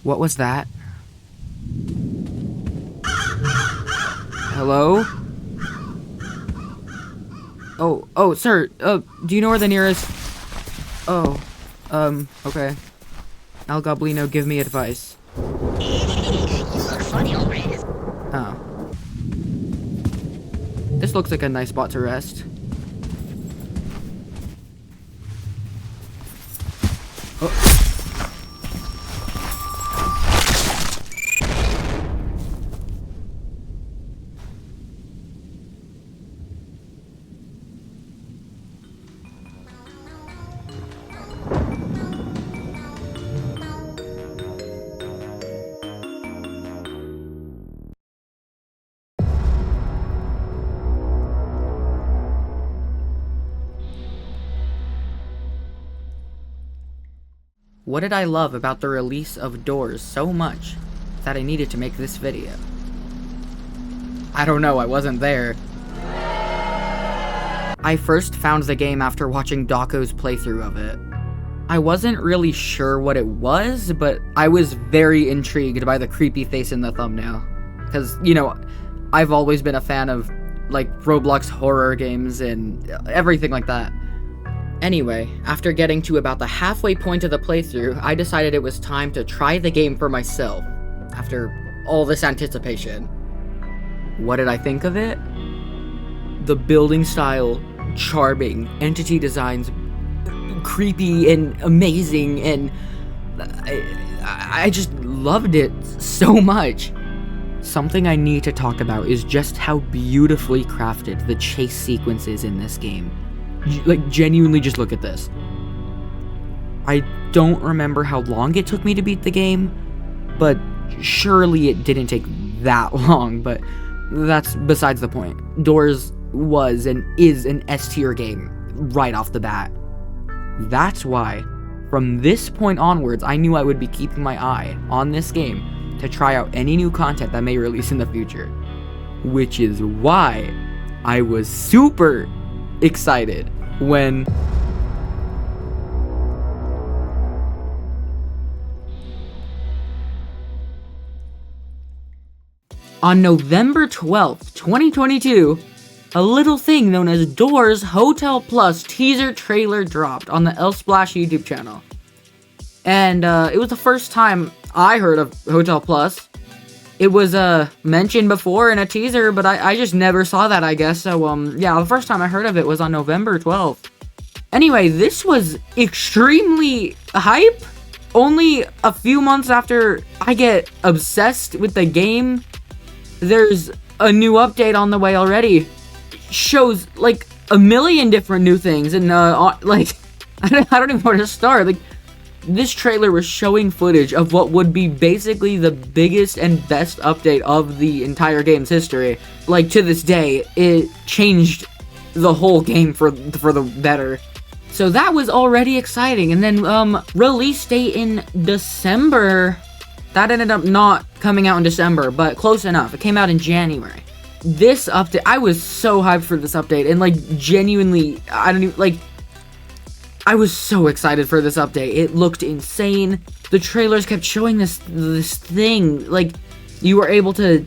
What was that? Hello? Oh, sir, do you know where the nearest... Oh, okay. Al Goblino, give me advice. Oh. This looks like a nice spot to rest. Oh. What did I love about the release of Doors so much that I needed to make this video? I don't know, I wasn't there. I first found the game after watching Dako's playthrough of it. I wasn't really sure what it was, but I was very intrigued by the creepy face in the thumbnail. Because, you know, I've always been a fan of, like, Roblox horror games and everything like that. Anyway, after getting to about the halfway point of the playthrough, I decided it was time to try the game for myself, after all this anticipation. What did I think of it? The building style, charming, entity designs, creepy and amazing, and I just loved it so much. Something I need to talk about is just how beautifully crafted the chase sequences in this game. Like, genuinely, just look at this. I don't remember how long it took me to beat the game, but surely it didn't take that long, but that's besides the point. Doors was and is an S-tier game right off the bat. That's why, from this point onwards, I knew I would be keeping my eye on this game to try out any new content that may release in the future. Which is why I was super excited when on November 12th, 2022, a little thing known as Doors Hotel Plus teaser trailer dropped on the LSPLASH YouTube channel. And it was the first time I heard of Hotel Plus. It was mentioned before in a teaser, but I just never saw that, I guess. So yeah, the first time I heard of it was on November 12th. Anyway, this was extremely hype. Only a few months after I get obsessed with the game, there's a new update on the way already. Shows like a million different new things, and like I don't even know where to start. Like, this trailer was showing footage of what would be basically the biggest and best update of the entire game's history. Like, to this day, it changed the whole game for the better. So that was already exciting. And then release date in December. That ended up not coming out in December, but close enough. It came out in January. This update, I was so hyped for this update, and like, genuinely, I was so excited for this update. It looked insane. The trailers kept showing this thing, like, you were able to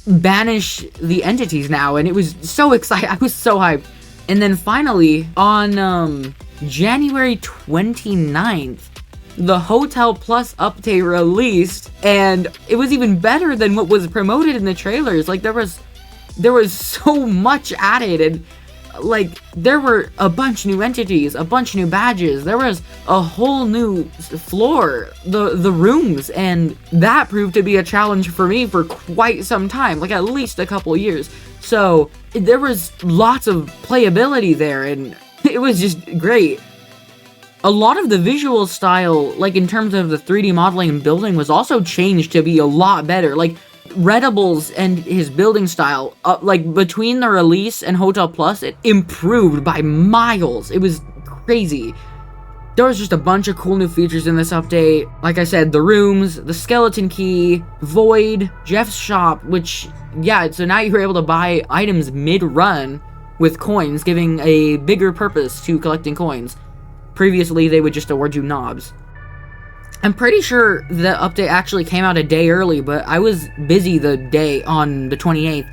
banish the entities now, and it was so exciting. I was so hyped. And then finally, on January 29th, the Hotel Plus update released, and it was even better than what was promoted in the trailers. Like, there was so much added, and like, there were a bunch new entities, a bunch new badges, there was a whole new floor, the rooms, and that proved to be a challenge for me for quite some time, like at least a couple years. So there was lots of playability there, and it was just great. A lot of the visual style, like in terms of the 3D modeling and building, was also changed to be a lot better. Like, Redables and his building style, like, between the release and Hotel Plus, it improved by miles. It was crazy. There was just a bunch of cool new features in this update. Like I said, the rooms, the skeleton key, Void, Jeff's shop, which, yeah, so now you're able to buy items mid-run with coins, giving a bigger purpose to collecting coins. Previously, they would just award you knobs. I'm pretty sure the update actually came out a day early, but I was busy the day on the 28th.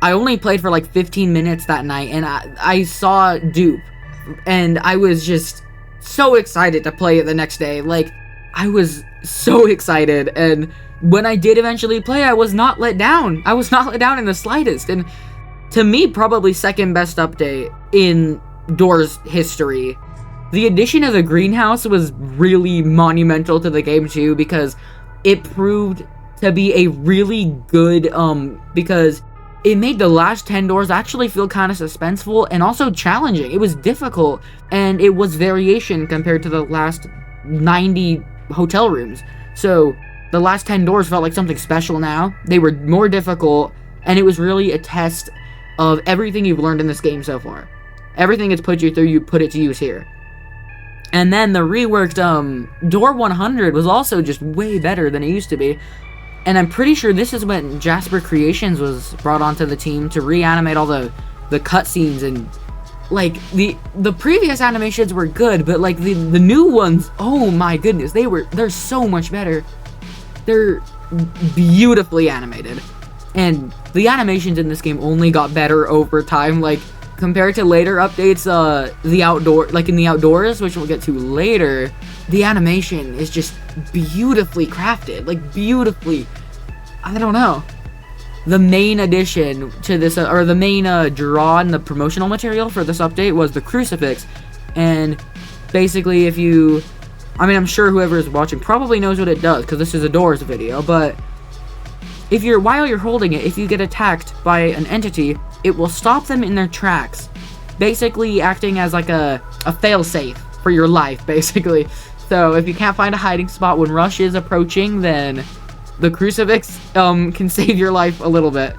I only played for like 15 minutes that night, and I saw dupe, and I was just so excited to play it the next day. Like, I was so excited, and when I did eventually play, I was not let down. I was not let down in the slightest, and to me, probably second best update in DOORS history. The addition of the greenhouse was really monumental to the game too, because it proved to be a really good, because it made the last 10 doors actually feel kind of suspenseful and also challenging. It was difficult, and it was variation compared to the last 90 hotel rooms. So the last 10 doors felt like something special now. They were more difficult, and it was really a test of everything you've learned in this game so far. Everything it's put you through, you put it to use here. And then the reworked Door 100 was also just way better than it used to be. And I'm pretty sure this is when Jasper Creations was brought onto the team to reanimate all the cutscenes. And like the previous animations were good, but like the new ones, oh my goodness, they're so much better. They're beautifully animated, and the animations in this game only got better over time. Like, compared to later updates, in the outdoors, which we'll get to later, the animation is just beautifully crafted, like beautifully. I don't know. The main addition to this, or the main draw in the promotional material for this update was the crucifix, and basically, I'm sure whoever is watching probably knows what it does because this is a DOORS video, but while you're holding it, if you get attacked by an entity, it will stop them in their tracks, basically acting as like a fail-safe for your life, basically. So if you can't find a hiding spot when Rush is approaching, then the crucifix can save your life a little bit.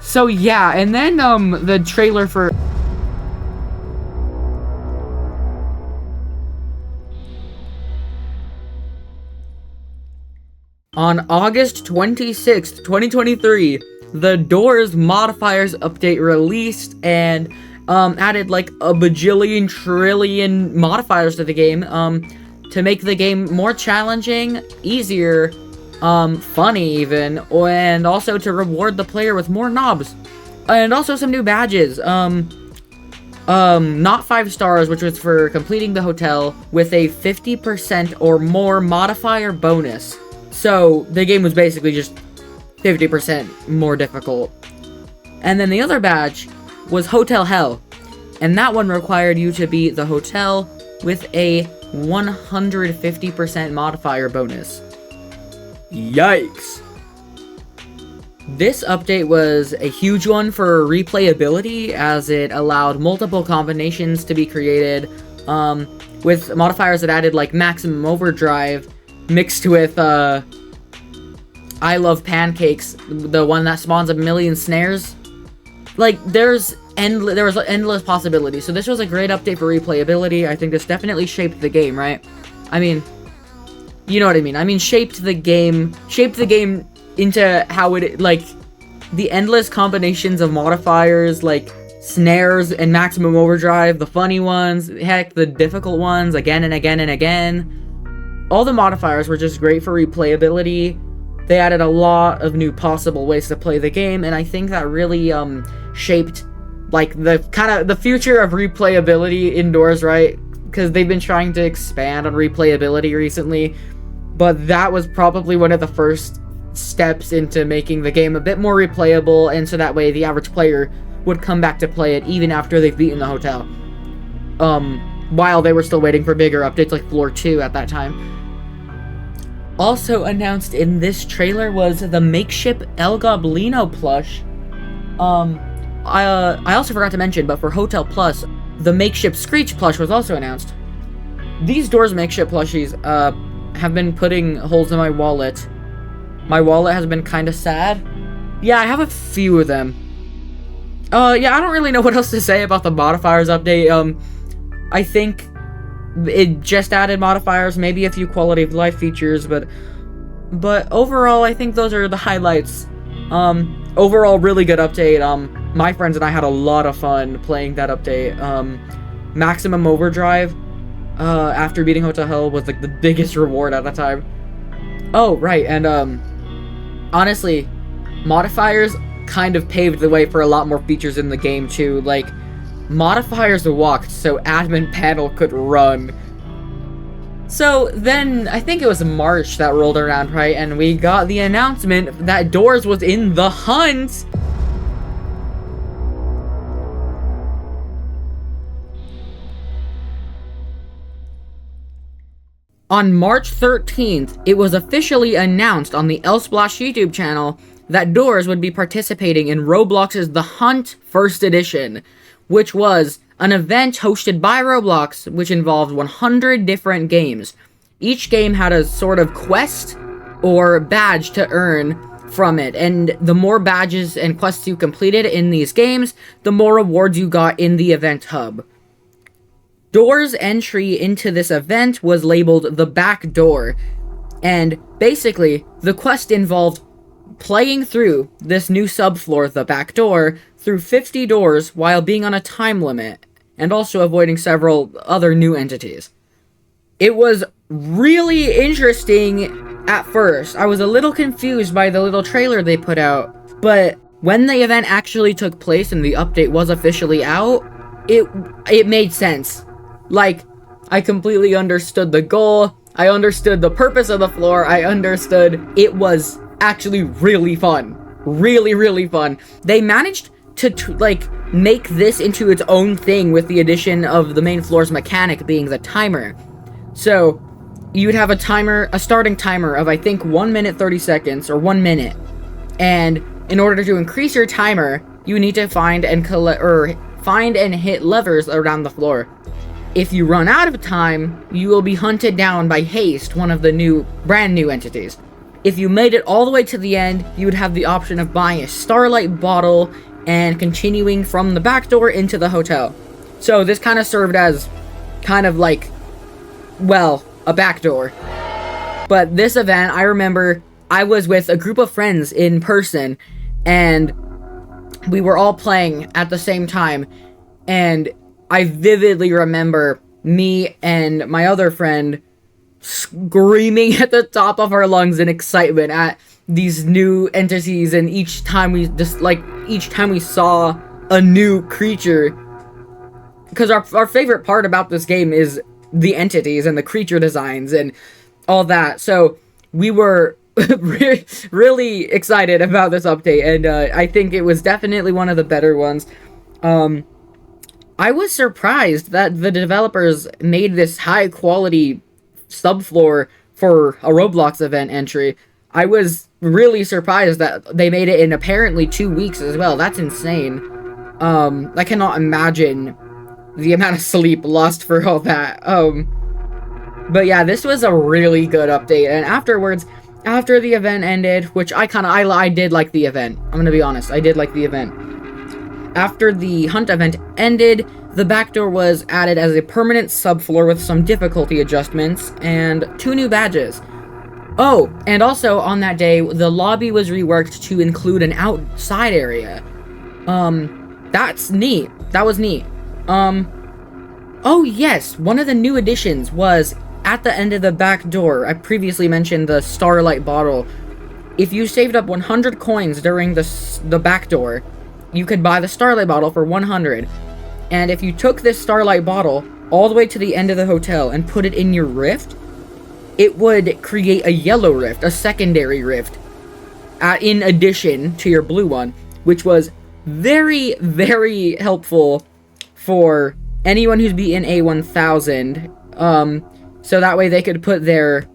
So yeah, and then the trailer for on August 26th, 2023, the DOORS modifiers update released and added like a bajillion trillion modifiers to the game to make the game more challenging, easier, funny even, and also to reward the player with more knobs. And also some new badges. Not 5 stars, which was for completing the hotel, with a 50% or more modifier bonus. So the game was basically just 50% more difficult. And then the other badge was Hotel Hell, and that one required you to beat the hotel with a 150% modifier bonus. Yikes. This update was a huge one for replayability, as it allowed multiple combinations to be created, with modifiers that added like maximum overdrive mixed with I Love Pancakes, the one that spawns a million snares. Like, there was endless possibilities. So this was a great update for replayability. I think this definitely shaped the game, right? I mean, you know what I mean. I mean, shaped the game into how it, like, the endless combinations of modifiers, like snares and maximum overdrive, the funny ones, heck, the difficult ones, again and again and again. All the modifiers were just great for replayability. They added a lot of new possible ways to play the game, and I think that really shaped like the future of replayability indoors, right? Because they've been trying to expand on replayability recently, but that was probably one of the first steps into making the game a bit more replayable, and so that way the average player would come back to play it even after they've beaten the hotel. While they were still waiting for bigger updates like Floor 2 at that time. Also announced in this trailer was the makeshift El Goblino plush. I also forgot to mention, but for Hotel Plus, the makeshift Screech plush was also announced. These DOORS makeshift plushies have been putting holes in my wallet. My wallet has been kind of sad. Yeah, I have a few of them. Yeah, I don't really know what else to say about the modifiers update. I think it just added modifiers, maybe a few quality of life features, but overall, I think those are the highlights. Overall, really good update. My friends and I had a lot of fun playing that update. Maximum overdrive after beating Hotel Hell was like the biggest reward at the time. Oh, right, and honestly, modifiers kind of paved the way for a lot more features in the game too. Like, modifiers walked so admin panel could run. So then, I think it was March that rolled around, right? And we got the announcement that Doors was in the hunt! On March 13th, it was officially announced on the LSPLASH YouTube channel that Doors would be participating in Roblox's The Hunt First Edition, which was an event hosted by Roblox, which involved 100 different games. Each game had a sort of quest or badge to earn from it, and the more badges and quests you completed in these games, the more rewards you got in the event hub. Doors' entry into this event was labeled the Back Door, and basically, the quest involved playing through this new subfloor, the Back Door, through 50 doors while being on a time limit, and also avoiding several other new entities. It was really interesting at first. I was a little confused by the little trailer they put out, but when the event actually took place and the update was officially out, it made sense. Like, I completely understood the goal, I understood the purpose of the floor, I understood it was actually really fun. Really, really fun. They managed to, like, make this into its own thing with the addition of the main floor's mechanic being the timer. So, you would have a starting timer of, I think, 1 minute 30 seconds, or 1 minute. And in order to increase your timer, you need to find and hit levers around the floor. If you run out of time, you will be hunted down by Haste, one of the brand new entities. If you made it all the way to the end, you would have the option of buying a Starlight bottle and continuing from the back door into the hotel. So this kind of served as kind of like, well, a back door. But this event, I remember I was with a group of friends in person, and we were all playing at the same time, and I vividly remember me and my other friend screaming at the top of our lungs in excitement at these new entities, and each time we saw a new creature, because our favorite part about this game is the entities and the creature designs and all that. So we were really excited about this update, and I think it was definitely one of the better ones. I was surprised that the developers made this high quality subfloor for a Roblox event entry. I was really surprised that they made it in apparently 2 weeks as well. That's insane. I cannot imagine the amount of sleep lost for all that. But yeah, this was a really good update, and afterwards, after the event ended, which I did like the event. I'm gonna be honest, I did like the event. After the hunt event ended, the back door was added as a permanent subfloor with some difficulty adjustments and 2 new badges. Oh, and also on that day, the lobby was reworked to include an outside area. That's neat. That was neat. Oh yes, one of the new additions was at the end of the back door. I previously mentioned the Starlight bottle. If you saved up 100 coins during the back door, you could buy the Starlight bottle for 100. And if you took this Starlight bottle all the way to the end of the hotel and put it in your rift, it would create a yellow rift, a secondary rift, in addition to your blue one, which was very, very helpful for anyone who's beaten A1000, so that way they could put their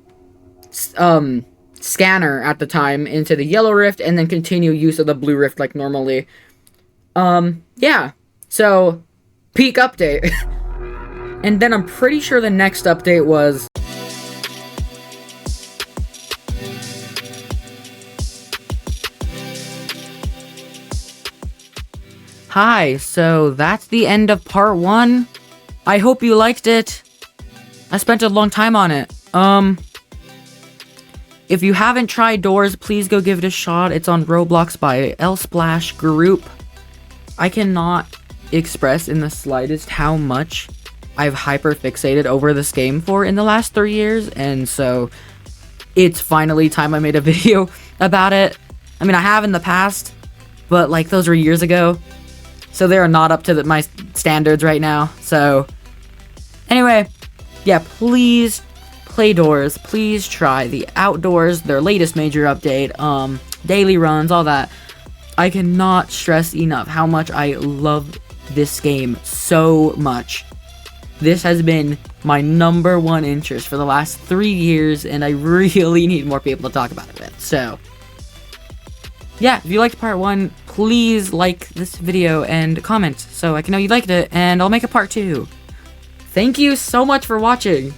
scanner at the time into the yellow rift and then continue use of the blue rift like normally. Yeah, so peak update. And then I'm pretty sure the next update was Hi, so that's the end of part 1. I hope you liked it. I spent a long time on it. If you haven't tried Doors, please go give it a shot. It's on Roblox by LSPLASH Group. I cannot express in the slightest how much I've hyper fixated over this game for in the last 3 years, and so it's finally time I made a video about it. I mean, I have in the past, but like those were years ago, so they are not up to my standards right now. So anyway, yeah, please play Doors. Please try the Outdoors, their latest major update, daily runs, all that. I cannot stress enough how much I love this game so much. This has been my #1 interest for the last 3 years, and I really need more people to talk about it with. So yeah, if you liked part 1, please like this video and comment so I can know you liked it, and I'll make a part 2. Thank you so much for watching.